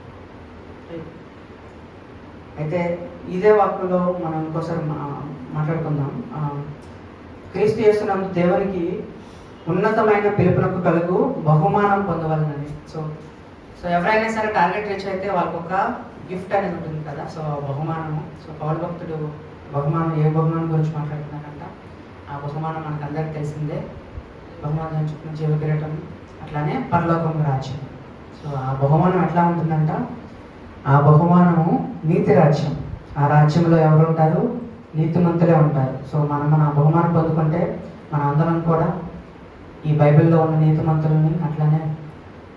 అయితే ఇదే వాక్కులో మనం ఇంకోసారి మాట్లాడుకుందాం. క్రీస్తు యేసునందు దేవునికి ఉన్నతమైన పిలుపునకు కలుగు బహుమానం పొందవలనని. సో ఎవరైనా సరే టార్గెట్ రీచ్ అయితే వాళ్ళకి ఒక గిఫ్ట్ అనేది ఉంటుంది కదా. సో బహుమానము. సో పౌలు భక్తుడు బహుమానం ఏ బహుమానం గురించి మాట్లాడుతున్నారంట? ఆ బహుమానం మనకు అందరికీ తెలిసిందే. బహుమానం చెప్పిన జీవ కిరీటం, అట్లానే పరలోకం రాజ్యం. సో ఆ బహుమానం ఎట్లా ఉంటుందంట? ఆ బహుమానము నీతి రాజ్యం. ఆ రాజ్యంలో ఎవరు ఉంటారు? నీతిమంతులే ఉంటారు. సో మనం ఆ బహుమానం పొందుకుంటే మన అందరం కూడా ఈ బైబిల్లో ఉన్న నీతిమంతులని, అట్లానే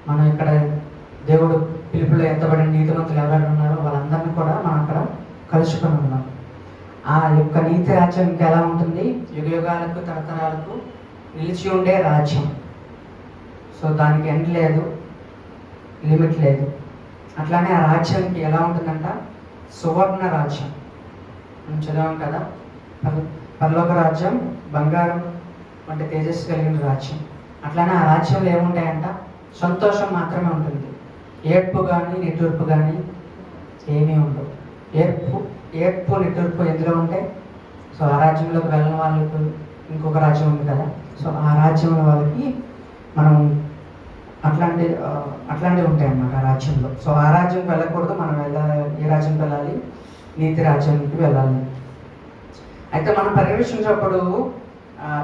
మనం ఇక్కడ దేవుడు పిలుపులో ఎత్తబడిన నీతిమంతులు ఎవరైనా ఉన్నారో వాళ్ళందరినీ కూడా మనం అక్కడ కలుసుకొని ఉన్నాం. ఆ యొక్క నీతి రాజ్యం ఇంకా ఎలా ఉంటుంది? యుగయుగాలకు తరతరాలకు నిలిచి ఉండే రాజ్యం. సో దానికి ఎండ్ లేదు, లిమిట్ లేదు. అట్లానే ఆ రాజ్యానికి ఎలా ఉంటుందంట? సువర్ణ రాజ్యం. మనం చదివాం కదా, పరలోక రాజ్యం బంగారం వంటి తేజస్సు కలిగిన రాజ్యం. అట్లానే ఆ రాజ్యంలో ఏముంటాయంట? సంతోషం మాత్రమే ఉంటుంది. ఏడ్పు కానీ నిట్టూర్పు కానీ ఏమీ ఉండవు. ఏడ్పు నిట్టూర్పు ఎందులో ఉంటాయి? సో ఆ రాజ్యంలోకి వెళ్ళిన వాళ్ళకు ఇంకొక రాజ్యం ఉంది కదా. సో ఆ రాజ్యంలో వాళ్ళకి మనం అట్లాంటివి ఉంటాయి అన్నమాట ఆ రాజ్యంలో. సో ఆ రాజ్యంకి వెళ్ళకూడదు. మనం ఏ రాజ్యంకి వెళ్ళాలి? నీతి రాజ్యానికి వెళ్ళాలి. అయితే మనం పర్యవేక్షించినప్పుడు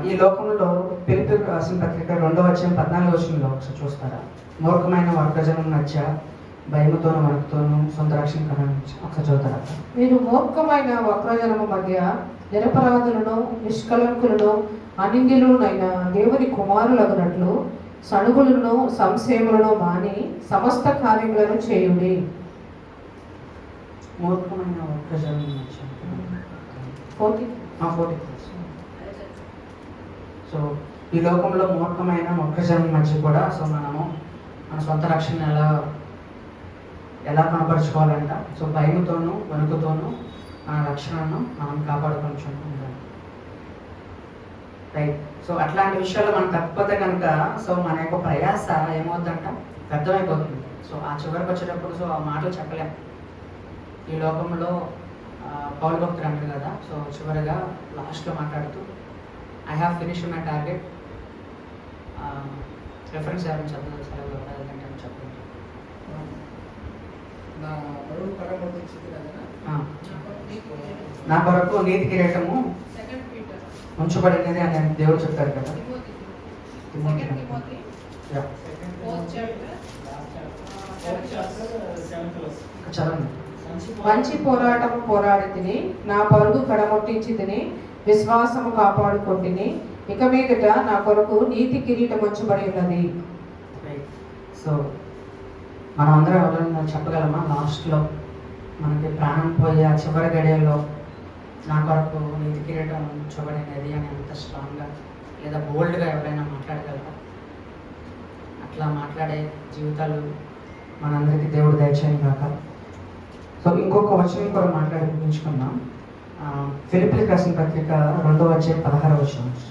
ఈ లోకంలో పిలుపు రాసిన పత్రిక 2:14 ఒకసారి చూస్తారా? మూర్ఖమైన వర్గజనం మధ్య భయముతోనూ వణుకుతోనూ సొంత రక్షణ కనుక ఒకసారి చదువుతారా? మీరు మూర్ఖమైన వక్రజనము మధ్య నిరపరాధులను నిష్కలంకులను అనింద్యులునైన దేవుని కుమారులగునట్లు సణుగులను సంశయములను మాని సమస్త కార్యములను చేయుడి. మూర్ఖమైన వర్గజనం మధ్య 40. సో ఈ లోకంలో మూర్ఖమైన మొక్కజనం మధ్య కూడా సో మనము మన సొంత రక్షణ ఎలా కనపరుచుకోవాలంట? సో భయముతోనూ వణుకుతోనూ మన రక్షణను మనం కాపాడుకుంటున్నాం. రైట్. సో అట్లాంటి విషయాలు మనం తప్పిపోతే కనుక సో మన యొక్క ప్రయాస ఏమవుతుందంట? వ్యర్థమైపోతుంది. సో ఆ చివరికి వచ్చేటప్పుడు సో ఆ మాటలు చెప్పలేం. ఈ లోకంలో పౌలు భక్తుడు అంటారు కదా. సో చివరిగా లాస్ట్లో మాట్లాడుతూ I have finished my target. Reference ఎవరైనా చెప్పలేదు చెప్పండి. నా కొరకు నీతి కిరీటము ఉంచబడినది అని దేవుడు చెప్తారు కదా. చదవండి. మంచి పోరాటము పోరాడి తిని నా పరుగు కడముట్టించి తిని విశ్వాసము కాపాడుకొంటిని. ఇక మీదట నా కొరకు నీతి కిరీటం ఉంచబడి ఉన్నది. సో మనం అందరం ఎవరైనా చెప్పగలమా? లాస్ట్లో మనకి ప్రాణం పోయే ఆ చివరి గడియల్లో నా కొరకు నీతి కిరీటం ఉంచబడినది అని అంత స్ట్రాంగ్గా లేదా బోల్డ్గా ఎవరైనా మాట్లాడగలరా? అట్లా మాట్లాడే జీవితాలు మనందరికీ దేవుడు దయచేయను కాక. సో ఇంకొక వచనం కూడా మాట్లాడి ముగించుకుందాం. ఫిలిప్పీయులకు రాసిన పత్రిక 2:16.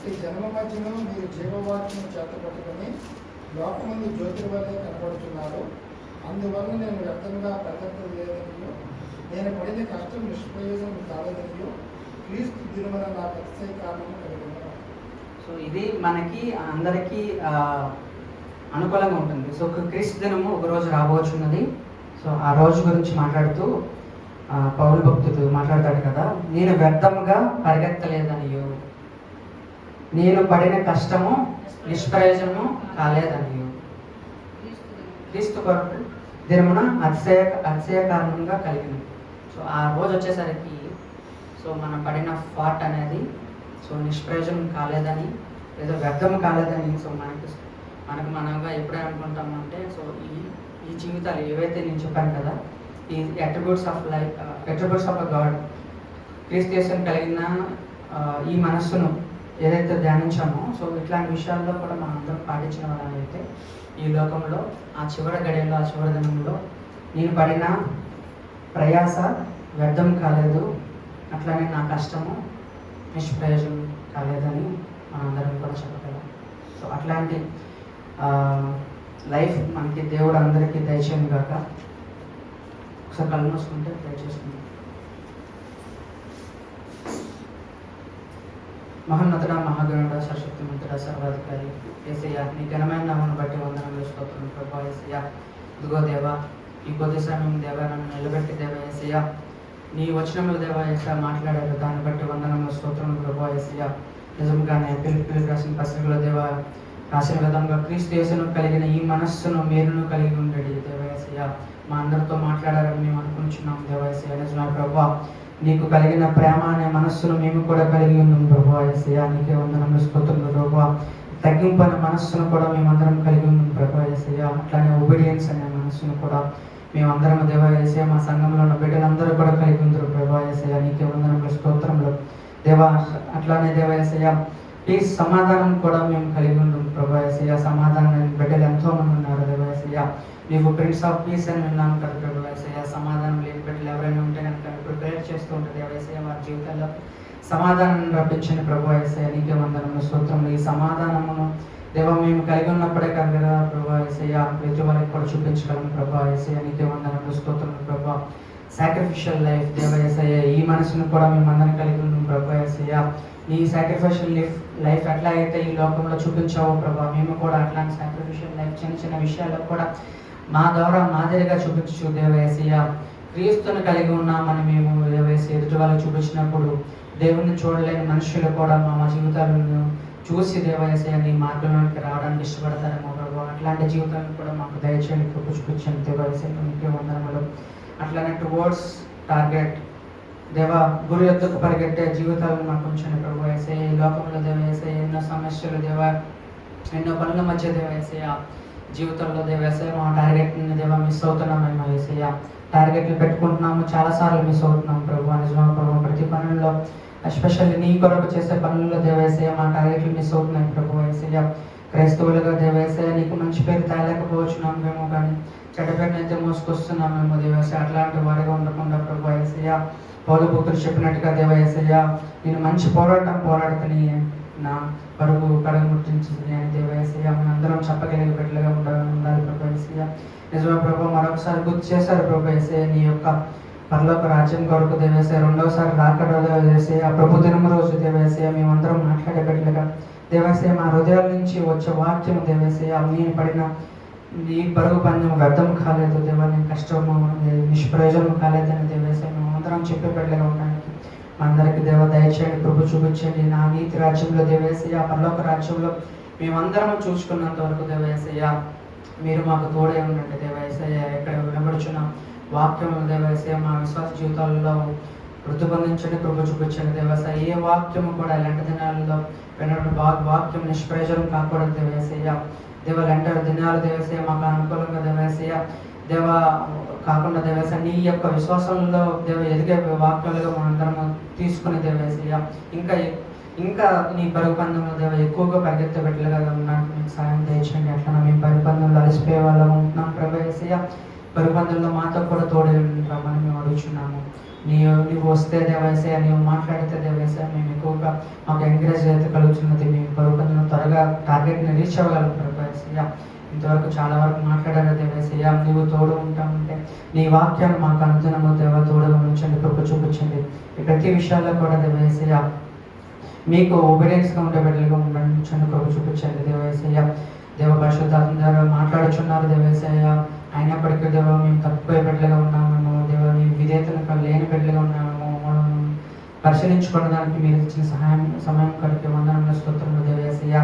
ఈ జన్మ మధ్యలో మీరు జీవవాక్యం చేత పట్టుకొని లోకమందు జ్యోతి వల్లే కనబడుతున్నారు. అందువల్ల నేను వ్యర్థంగా ప్రగతి లేదనియో నేను పడిన కష్టం నిష్ప్రయోజనం కాలేదనియో క్రీస్తు దినమున నాకు అతిశయ కారణము కలిగిన. సో ఇది మనకి అందరికీ అనుకూలంగా ఉంటుంది. సో క్రీస్తు దినము ఒక రోజు రాబోచున్నది. సో ఆ రోజు గురించి మాట్లాడుతూ పౌలు భక్తుడు మాట్లాడతాడు కదా, నేను వ్యర్థముగా పరిగెత్తలేదనియు, నేను పడిన కష్టము నిష్ప్రయోజనము కాలేదనియు, క్రీస్తు కొరకు దినమున అతిశయ కారణంగా కలిగింది. సో ఆ రోజు వచ్చేసరికి సో మనం పడిన ఫాట్ అనేది సో నిష్ప్రయోజనం కాలేదని, ఏదో వ్యర్థం కాలేదని, సో మనగా ఎప్పుడే అనుకుంటామంటే సో ఈ జీవితాలు ఏవైతే నేను చెప్పాను కదా, ఈ attributes of life, attributes of a God, క్రీస్తు కలిగిన ఈ మనస్సును ఏదైతే ధ్యానించామో, సో ఇట్లాంటి విషయాల్లో కూడా మనం అందరం పాటించిన వాళ్ళని అయితే ఈ లోకంలో ఆ చివరి గడియల్లో, ఆ చివరి దినంలో నేను పడిన ప్రయాస వ్యర్థం కాలేదు, అట్లానే నా కష్టము నిష్ప్రయోజనం కాలేదని మనందరం కూడా చెప్పగలం. సో అట్లాంటి లైఫ్ మనకి దేవుడు అందరికీ దయచేయను గాక. ఒకసారి కళ్ళు మూసుకుంటే దయచేస్తుంది. మహోన్నతుడ, మహాగణుడ, సశక్తిమంతుడ, సర్వాధికారి యేసయ్య, నీ ఘనమైన నామమును బట్టి వందనములు, స్తోత్రం ప్రభా యేసయ్య. ఇదిగో దేవా, ఈ కొద్ది సమయం దేవా నన్ను నిలబెట్టి దేవా యేసయ్య, నీ వచనములు దేవా యేసయ్య మాట్లాడారు, దాన్ని బట్టి వందనములు, స్తోత్రం ప్రభా యేసయ్య. నిజంగానే పిలుపులకు రాసిన పత్రికలో దేవా రాసిన విధంగా క్రీస్తు యేసును కలిగిన ఈ మనస్సును మీరును కలిగి ఉండేది దేవా యేసయ్య. మా అందరితో మాట్లాడారని మేము అనుకుంటున్నాం దేవా యేసయ్య. నిజమే ప్రభా, నీకు కలిగిన ప్రేమ అనే మనస్సును మేము కూడా కలిగి ఉన్నాం ప్రభా యేసయ్య. నీకే వందనములు, స్తోత్రం ప్రభా. తగ్గింపు అనే మనస్సును కూడా మేమందరం కలిగి ఉన్నాం ప్రభా యేసయ్య. అట్లానే ఒబీడియన్స్ అనే మనస్సును కూడా మేమందరం దేవా యేసయ్య, మా సంఘంలో ఉన్న బిడ్డలందరూ కూడా కలిగి ఉందరు ప్రభా యేసయ్య. నీకే వందనములు, స్తోత్రములు దేవా. అట్లానే దేవా యేసయ్య, ప్లీజ్ సమాధానం కూడా మేము కలిగి ఉన్నాం ప్రభా యేసయ్య. సమాధానం బిడ్డలు ఎంతో మంది ఉన్నారు దేవా యేసయ్య. నీవు ప్రిన్స్ ఆఫ్ పీస్ అని విన్నాను కదా ప్రభా యేసయ్య. సమాధానం లేని బిడ్డలు ఎవరైనా ఉంటే కనుక ఇప్పుడు ప్రేయర్ చేస్తూ ఉంటుంది దేవా యేసయ్య, వారి జీవితాల్లో సమాధానం రప్పించండి ప్రభా యేసయ్య. నీకే వందనములు, స్తోత్రములు. ఈ సమాధానమును దేవా మేము కలిగి ఉన్నప్పుడే కాదు కదా ప్రభా యేసయ్య, ప్రతి వారికి కూడా చూపించగలం ప్రభా యేసయ్య. నీకే వందనములు, స్తోత్రములు ప్రభా. సాక్రిఫిషియల్ లైఫ్ దేవా యేసయ్య, ఈ మనసును కూడా మేమందరం కలిగి ఉన్నాం ప్రభా యేసయ్య. నీ సాక్రిఫిషియల్ లైఫ్ ఎట్లా అయితే ఈ లోకంలో చూపించావో ప్రభా, మేము కూడా అట్లాంటి సాక్రిఫిషియల్ లైఫ్ చిన్న చిన్న విషయాల్లో కూడా మా ద్వారా మాదిరిగా చూపించు దేవా యేసయ్య. క్రీస్తుని కలిగి ఉన్నామని మేము దేవా యేసయ్య ఎదుటి వాళ్ళకి చూపించినప్పుడు దేవుణ్ణి చూడలేని మనుషులు కూడా మా జీవితాలను చూసి దేవా యేసయ్య నీ మార్గంలోకి రావడానికి ఇష్టపడతారేమో ప్రభా. అట్లాంటి జీవితాలను కూడా మాకు దయచేయండి, కృప చూపించండి దేవా యేసయ్య. నీకే వందనములు. అట్లానే టువర్డ్స్ టార్గెట్ దేవా, గురి యొద్దకు పరిగెట్టే జీవితాలను మాకు ఉంచండి ప్రభు యేసయ్య. ఈ లోకంలో దేవ యేసయ్య ఎన్నో సమస్యలు దేవా, ఎన్నో పనుల మధ్య దేవ యేసయ్య జీవితంలో దేవ యేసయ్య మా టార్గెట్ని దేవా మిస్ అవుతున్నామేమో యేసయ్య. టార్గెట్లు పెట్టుకుంటున్నాము, చాలాసార్లు మిస్ అవుతున్నాం ప్రభు. నిజమా ప్రభు, ప్రతి పనుల్లో ఎస్పెషల్లీ నీ కొరకు చేసే పనుల్లో దేవ యేసయ్య మా టార్గెట్లు మిస్ అవుతున్నాయి ప్రభు యేసయ్య. క్రైస్తవులుగా దేవ యేసయ్య నీకు మంచి పేరు తేలేకపోవచ్చున్నాం మేము, కానీ చెడ్డ పేరుని అయితే మోసుకొస్తున్నామేమో దేవ యేసయ్య. అట్లాంటి వారిగా ఉండకుండా ప్రభు యేసయ్య, పౌలు భక్తుడు చెప్పినట్టుగా దేవా యేసయ్య, నేను మంచి పోరాటం పోరాడుతని నా పరుగు కడముట్టించింది అని దేవా యేసయ్య. మనందరం చెప్పగలిగే బిడ్డలుగా ఉండాలి ప్రభు యేసయ్య. నిజమే ప్రభు, మరొకసారి గుర్తు చేశారు ప్రభు యేసయ్య నీ యొక్క పరలోక రాజ్యం కొరకు దేవా యేసయ్య, రెండవసారి రాకడ దేవా యేసయ్య, ప్రభు దినం రోజు దేవా యేసయ్య మేమందరం మాట్లాడే బిడ్డలుగా దేవా యేసయ్య మా హృదయాల నుంచి వచ్చే వాక్యం దేవా యేసయ్య, నేను పడిన నీ పరుగు పందెం వ్యర్థం కాలేదు దేవా, నేను కష్టము నిష్ప్రయోజనం కాలేదని దేవా యేసయ్య మేము అందరం చెప్పే బిడ్డలుగా ఉండడానికి మా అందరికీ దేవ దయచేయండి, కృప చూపించండి. నా నీతి రాజ్యంలో దేవా యేసయ్య, పరలోక రాజ్యంలో మేమందరం చూసుకున్నంత వరకు దేవా యేసయ్య మీరు మాకు తోడే ఉండండి దేవా యేసయ్య. ఎక్కడ వినబడుచున్న వాక్యం దేవా యేసయ్య మా విశ్వాస జీవితాల్లో వృద్ధిపొందించండి, కృప చూపించండి దేవా యేసయ్య. ఏ వాక్యము కూడా ఇలాంటి దినాల్లో వినడం వాక్యం నిష్ప్రయోజనం కాకూడదు దేవా యేసయ్య. దేవ లెంటర్ దినాలు దేవా యేసయ్య మాకు అనుకూలంగా దేవా యేసయ్య దేవా కాకుండా దేవా యేసయ్య నీ యొక్క విశ్వాసంలో దేవ ఎదిగే వాక్యాలుగా మనందరం తీసుకుని దేవా యేసయ్య ఇంకా నీ పరుగు పందెంలో దేవ ఎక్కువగా పరిగెత్తే బిడ్డలుగా ఉండడానికి మీకు సాయం దయచేయండి. అట్లా మేము పరుగు పందెంలో అలసిపోయే వాళ్ళగా ఉంటున్నాం ప్రభు యేసయ్య. పరుగు పందెంలో మాతో కూడా తోడే ఉంటామని మేము అడుగుతున్నాము. నీవు వస్తే దేవా యేసయ్య, నీవు మాట్లాడితే దేవా యేసయ్య మేము ఎక్కువగా మాకు ఎంకరేజ్ అయితే కలుగుతున్నది. మేము పరుగు పందెంలో త్వరగా టార్గెట్ని రీచ్ అవ్వగలం ప్రభు యేసయ్య. ఇంతవరకు చాలా వరకు మాట్లాడారు దేవా యేసయ్య, నీవు తోడు ఉంటామంటే నీ వాక్యాన్ని మాకు అనుదినము దేవా తోడుగా ఉంచండి, కృప చూపించండి. ఈ ప్రతి విషయాల్లో కూడా దేవా యేసయ్య మీకు ఒబీడియన్స్గా ఉండే బిడ్డలుగా ఉండండి కృప చూపించండి దేవేసయ్య. దేవ పరిశుద్ధాత్మ ద్వారా మాట్లాడుచున్నారు దేవేసయ్య. అయినప్పటికీ దేవ మేము తక్కువ బిడ్డలుగా ఉన్నామేమో, దేవ మేము విధేయతను లేని బిడ్డలుగా ఉన్నామేమో, మనం పరిశీలించుకోవడానికి మీరు ఇచ్చిన సమయం కలిపి వందనముల స్తోత్రములు దేవేసయ్య.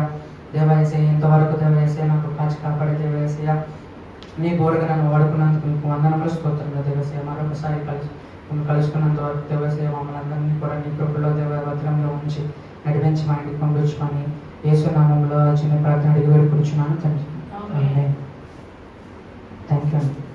దేవాయసయ్య ఇంతవరకు దేవాయసయ్య నాకు కాచి కాపాడే దేవాయసయ్య. నీ బోరగా నన్ను వాడుకున్నందుకు మీకు వందనములు స్తోత్రములు దేవేసయ్య. మరొకసారి కలుసుకున్నంత వరకు దేవేసయ్య మమ్మల్ని అందరినీ కూడా నీ కృపలో భద్రంలో ఉంచి నడిపించి మా ఇంటికి పంపించమని యేసు నామములో చిన్న ప్రార్థన అడిగి వేడుకుంటున్నాను తండ్రి. థ్యాంక్ యూ అండి.